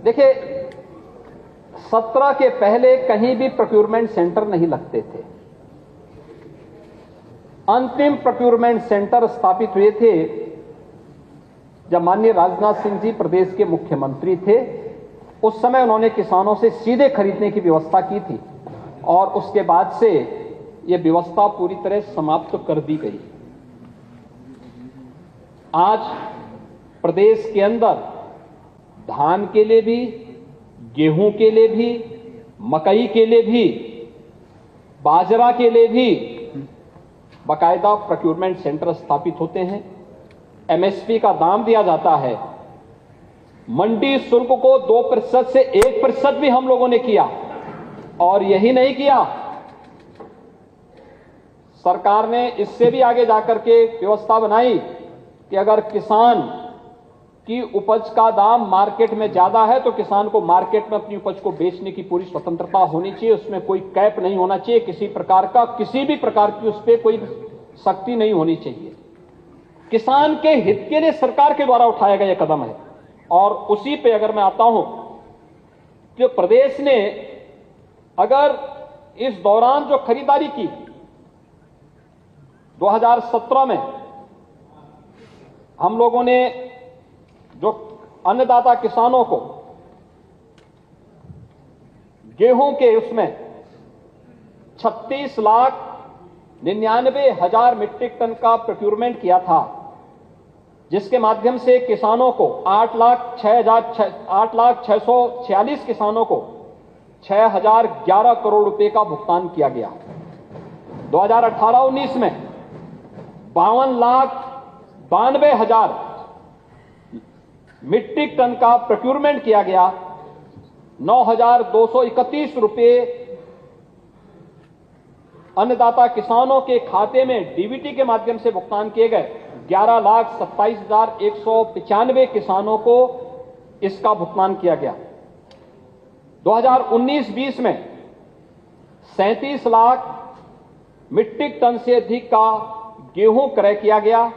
देखिए, 17 के पहले कहीं भी प्रोक्योरमेंट सेंटर नहीं लगते थे। अंतिम प्रोक्योरमेंट सेंटर स्थापित हुए थे जब माननीय राजनाथ सिंह जी प्रदेश के मुख्यमंत्री थे। उस समय उन्होंने किसानों से सीधे खरीदने की व्यवस्था की थी और उसके बाद से यह व्यवस्था पूरी तरह समाप्त कर दी गई। आज प्रदेश के अंदर धान के लिए भी, गेहूं के लिए भी, मकई के लिए भी, बाजरा के लिए भी बाकायदा प्रोक्योरमेंट सेंटर स्थापित होते हैं। एमएसपी का दाम दिया जाता है। मंडी शुल्क को 2% से 1% भी हम लोगों ने किया। और यही नहीं किया, सरकार ने इससे भी आगे जाकर के व्यवस्था बनाई कि अगर किसान की उपज का दाम मार्केट में ज्यादा है तो किसान को मार्केट में अपनी उपज को बेचने की पूरी स्वतंत्रता होनी चाहिए। उसमें कोई कैप नहीं होना चाहिए, किसी भी प्रकार की उस पर कोई सख्ती नहीं होनी चाहिए। किसान के हित के लिए सरकार के द्वारा उठाया गया कदम है। और उसी पे अगर मैं आता हूं कि प्रदेश ने अगर इस दौरान जो खरीदारी की 2017 में, हम लोगों ने जो अन्नदाता किसानों को गेहूं के उसमें 36,99,000 मीट्रिक टन का प्रोक्योरमेंट किया था, जिसके माध्यम से किसानों को 8,06,46 किसानों को 6,011 करोड़ रुपए का भुगतान किया गया। 2018-19 में 52,92,000 मीट्रिक टन का प्रोक्योरमेंट किया गया। 9,231 रुपए अन्नदाता किसानों के खाते में डीबीटी के माध्यम से भुगतान किए गए। 11,27,195 किसानों को इसका भुगतान किया गया। 2019-20 में 37 लाख मीट्रिक टन से अधिक का गेहूं क्रय किया गया।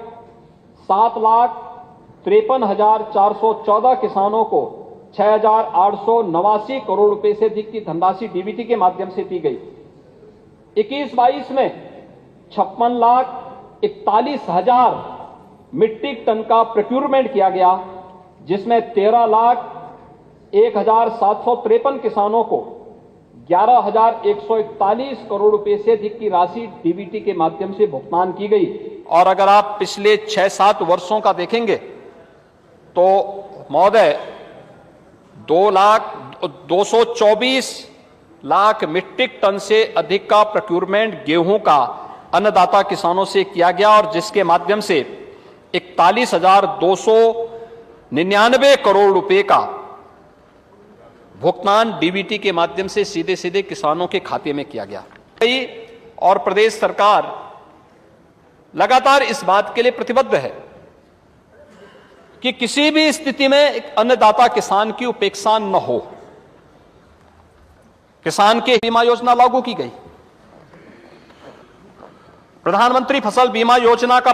7,53,414 किसानों को 6,889 करोड़ रुपए से अधिक की धनराशि डीबीटी के माध्यम से दी गई। 21-22 में 56,41,000 मीट्रिक टन का प्रोक्योरमेंट किया गया, जिसमें 13,01,753 किसानों को 11,141 करोड़ रुपए से अधिक की राशि डीबीटी के माध्यम से भुगतान की गई। और अगर आप पिछले 6-7 वर्षों का देखेंगे तो महोदय 224 लाख मीट्रिक टन से अधिक का प्रोक्योरमेंट गेहूं का अन्नदाता किसानों से किया गया और जिसके माध्यम से 41,299 करोड़ रुपए का भुगतान डीबीटी के माध्यम से सीधे सीधे किसानों के खाते में किया गया। और प्रदेश सरकार लगातार इस बात के लिए प्रतिबद्ध है कि किसी भी स्थिति में एक अन्नदाता किसान की उपेक्षा न हो। किसान के बीमा योजना लागू की गई। प्रधानमंत्री फसल बीमा योजना का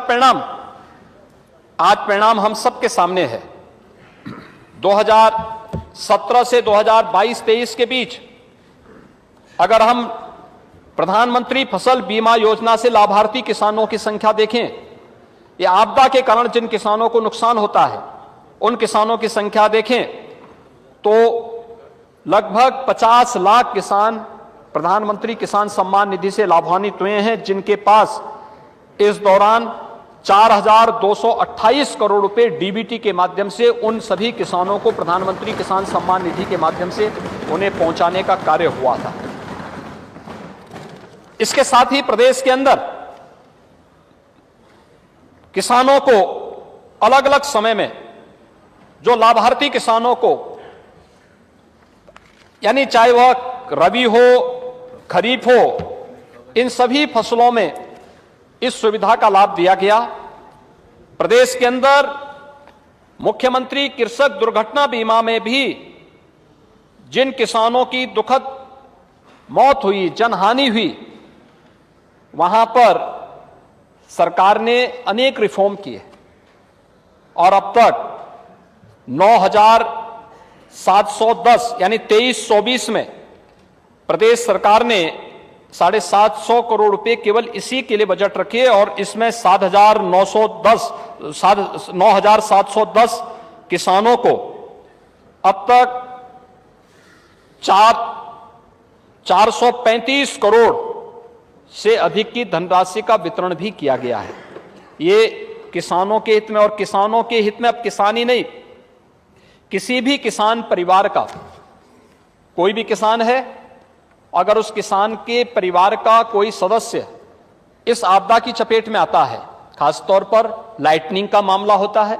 परिणाम हम सबके सामने है। 2017 से 2022-23 के बीच अगर हम प्रधानमंत्री फसल बीमा योजना से लाभार्थी किसानों की संख्या देखें, या आपदा के कारण जिन किसानों को नुकसान होता है उन किसानों की संख्या देखें, तो लगभग 50 लाख किसान प्रधानमंत्री किसान सम्मान निधि से लाभान्वित हुए हैं, जिनके पास इस दौरान 4,228 करोड़ रुपए डीबीटी के माध्यम से उन सभी किसानों को प्रधानमंत्री किसान सम्मान निधि के माध्यम से उन्हें पहुंचाने का कार्य हुआ था। इसके साथ ही प्रदेश के अंदर किसानों को अलग अलग समय में जो लाभार्थी किसानों को, यानी चाहे वह रबी हो, खरीफ हो, इन सभी फसलों में इस सुविधा का लाभ दिया गया। प्रदेश के अंदर मुख्यमंत्री कृषक दुर्घटना बीमा में भी जिन किसानों की दुखद मौत हुई, जनहानि हुई, वहां पर सरकार ने अनेक रिफॉर्म किए और अब तक 9,710 यानी 23-24 में प्रदेश सरकार ने 750 करोड़ रुपए केवल इसी के लिए बजट रखे और इसमें 9,710 किसानों को अब तक 435 करोड़ से अधिक की धनराशि का वितरण भी किया गया है। ये किसानों के हित में, और किसानों के हित में अब किसान ही नहीं, किसी भी किसान परिवार का, कोई भी किसान है, अगर उस किसान के परिवार का कोई सदस्य इस आपदा की चपेट में आता है, खासतौर पर लाइटनिंग का मामला होता है,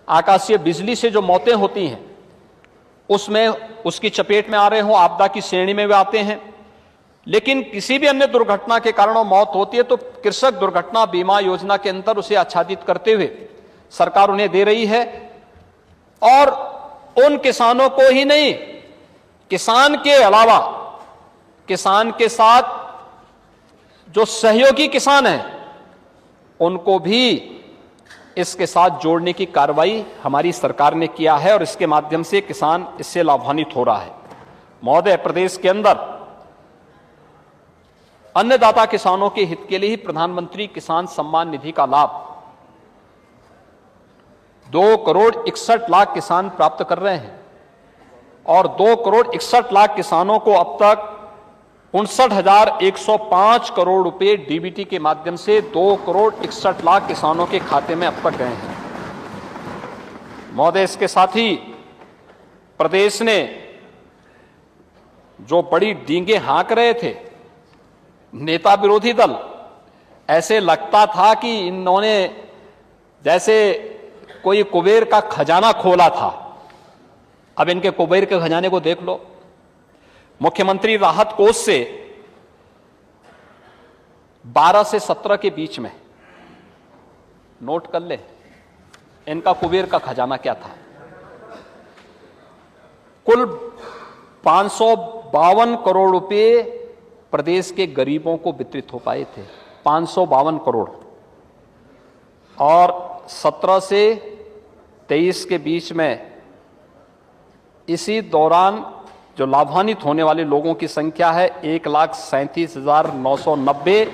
आकाशीय बिजली से जो मौतें होती हैं उसमें उसकी चपेट में आ रहे हो, आपदा की श्रेणी में वे आते हैं, लेकिन किसी भी अन्य दुर्घटना के कारण मौत होती है तो कृषक दुर्घटना बीमा योजना के अंदर उसे आच्छादित करते हुए सरकार उन्हें दे रही है। और उन किसानों को ही नहीं, किसान के अलावा किसान के साथ जो सहयोगी किसान हैं उनको भी इसके साथ जोड़ने की कार्रवाई हमारी सरकार ने किया है और इसके माध्यम से किसान इससे लाभान्वित हो रहा है। महोदय, प्रदेश के अंदर अन्नदाता किसानों के हित के लिए ही प्रधानमंत्री किसान सम्मान निधि का लाभ 2,61,00,000 किसान प्राप्त कर रहे हैं और 2,61,00,000 किसानों को अब तक 59,105 करोड़ रुपए डीबीटी के माध्यम से 2,61,00,000 किसानों के खाते में अब तक गए हैं। महोदय, इसके साथ ही प्रदेश ने जो बड़ी डींगे हाँक रहे थे नेता विरोधी दल, ऐसे लगता था कि इन्होंने जैसे कोई कुबेर का खजाना खोला था। अब इनके कुबेर के खजाने को देख लो। मुख्यमंत्री राहत कोष से 12 से 17 के बीच में, नोट कर ले, इनका कुबेर का खजाना क्या था। कुल 552 करोड़ रुपए प्रदेश के गरीबों को वितरित हो पाए थे, 552 करोड़। और 17 से 23 के बीच में इसी दौरान जो लाभान्वित होने वाले लोगों की संख्या है 1,37,990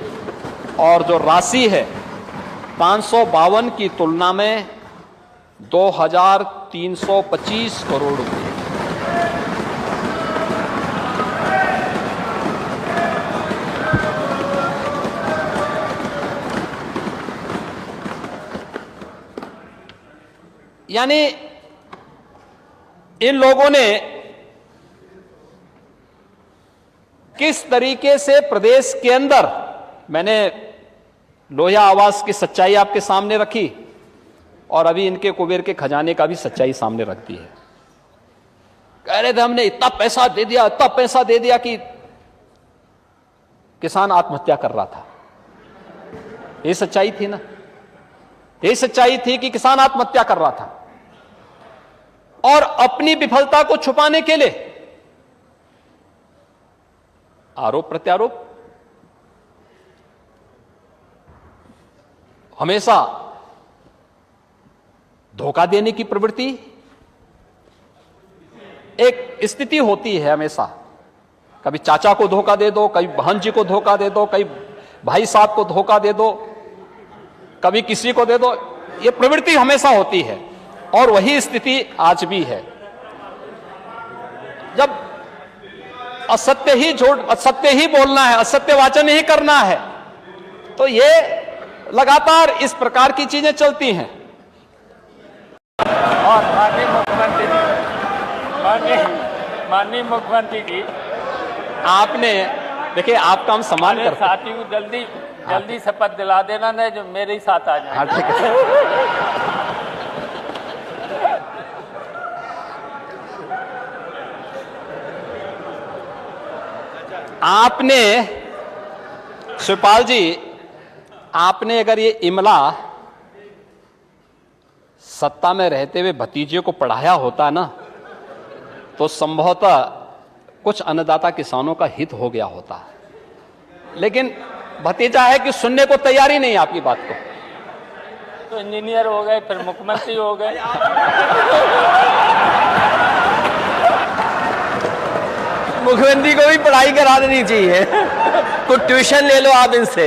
और जो राशि है 552 की तुलना में 2,325 करोड़ रुपए। यानी इन लोगों ने किस तरीके से प्रदेश के अंदर, मैंने लोहिया आवास की सच्चाई आपके सामने रखी और अभी इनके कुबेर के खजाने का भी सच्चाई सामने रख दी है। कह रहे थे हमने इतना पैसा दे दिया, इतना पैसा दे दिया कि किसान आत्महत्या कर रहा था। ये सच्चाई थी ना, ये सच्चाई थी कि किसान आत्महत्या कर रहा था और अपनी विफलता को छुपाने के लिए आरोप प्रत्यारोप, हमेशा धोखा देने की प्रवृत्ति एक स्थिति होती है हमेशा। कभी चाचा को धोखा दे दो, कभी बहन जी को धोखा दे दो, कभी भाई साहब को धोखा दे दो, कभी किसी को दे दो। ये प्रवृत्ति हमेशा होती है और वही स्थिति आज भी है। जब असत्य ही बोलना है, असत्य वाचन ही करना है, तो ये लगातार इस प्रकार की चीजें चलती हैं। और माननीय मुख्यमंत्री जी, आपने देखिए, आपका हम सम्मान करते हैं। साथियों को जल्दी शपथ दिला देना, नहीं जो मेरे ही साथ आ जाए। हाँ, ठीक है। आपने, शिवपाल जी, आपने अगर ये इमला सत्ता में रहते हुए भतीजे को पढ़ाया होता ना, तो संभवतः कुछ अन्नदाता किसानों का हित हो गया होता। लेकिन भतीजा है कि सुनने को तैयार ही नहीं आपकी बात को। तो इंजीनियर हो गए, फिर मुख्यमंत्री हो गए। मुख्यमंत्री को भी पढ़ाई करा देनी चाहिए, कुछ ट्यूशन ले लो आप इनसे।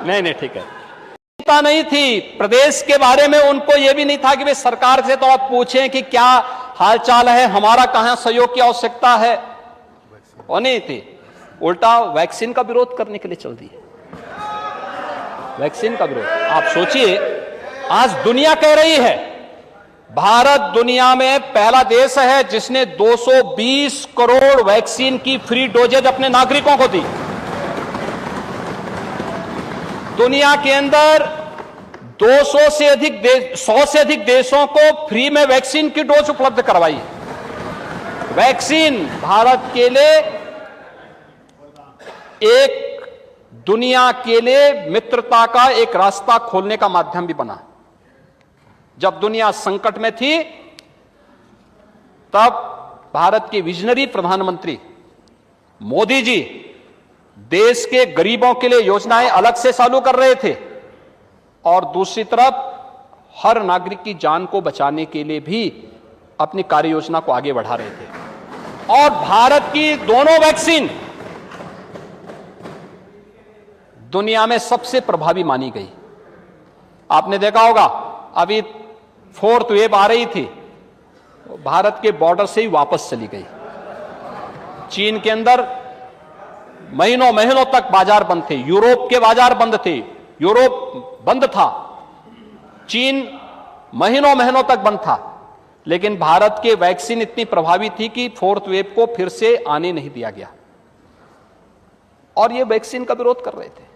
नहीं ठीक है। चिंता नहीं थी प्रदेश के बारे में, उनको यह भी नहीं था कि वे सरकार से तो आप पूछें कि क्या हालचाल है, हमारा कहां सहयोग की आवश्यकता है, वो नहीं थी। उल्टा वैक्सीन का विरोध करने के लिए चल दिए, वैक्सीन का विरोध। आप सोचिए, आज दुनिया कह रही है, भारत दुनिया में पहला देश है जिसने 220 करोड़ वैक्सीन की फ्री डोजेज अपने नागरिकों को दी। दुनिया के अंदर 100 से अधिक देशों को फ्री में वैक्सीन की डोज उपलब्ध करवाई। वैक्सीन भारत के लिए एक दुनिया के लिए मित्रता का एक रास्ता खोलने का माध्यम भी बना। जब दुनिया संकट में थी, तब भारत के विजनरी प्रधानमंत्री मोदी जी देश के गरीबों के लिए योजनाएं अलग से चालू कर रहे थे, और दूसरी तरफ हर नागरिक की जान को बचाने के लिए भी अपनी कार्य योजना को आगे बढ़ा रहे थे। और भारत की दोनों वैक्सीन दुनिया में सबसे प्रभावी मानी गई। आपने देखा होगा, अभी 4th वेव आ रही थी, भारत के बॉर्डर से ही वापस चली गई। चीन के अंदर महीनों तक बाजार बंद थे, यूरोप के बाजार बंद थे, यूरोप बंद था, चीन महीनों तक बंद था। लेकिन भारत के वैक्सीन इतनी प्रभावी थी कि 4th वेव को फिर से आने नहीं दिया गया, और ये वैक्सीन का विरोध कर रहे थे।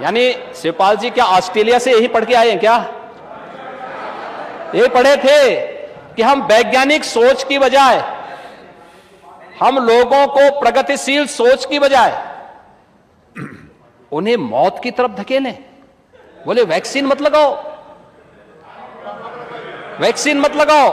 यानी शिवपाल जी क्या ऑस्ट्रेलिया से यही पढ़ के आए हैं क्या? यही पढ़े थे कि हम वैज्ञानिक सोच की बजाय, हम लोगों को प्रगतिशील सोच की बजाय उन्हें मौत की तरफ धकेलें। बोले वैक्सीन मत लगाओ, वैक्सीन मत लगाओ।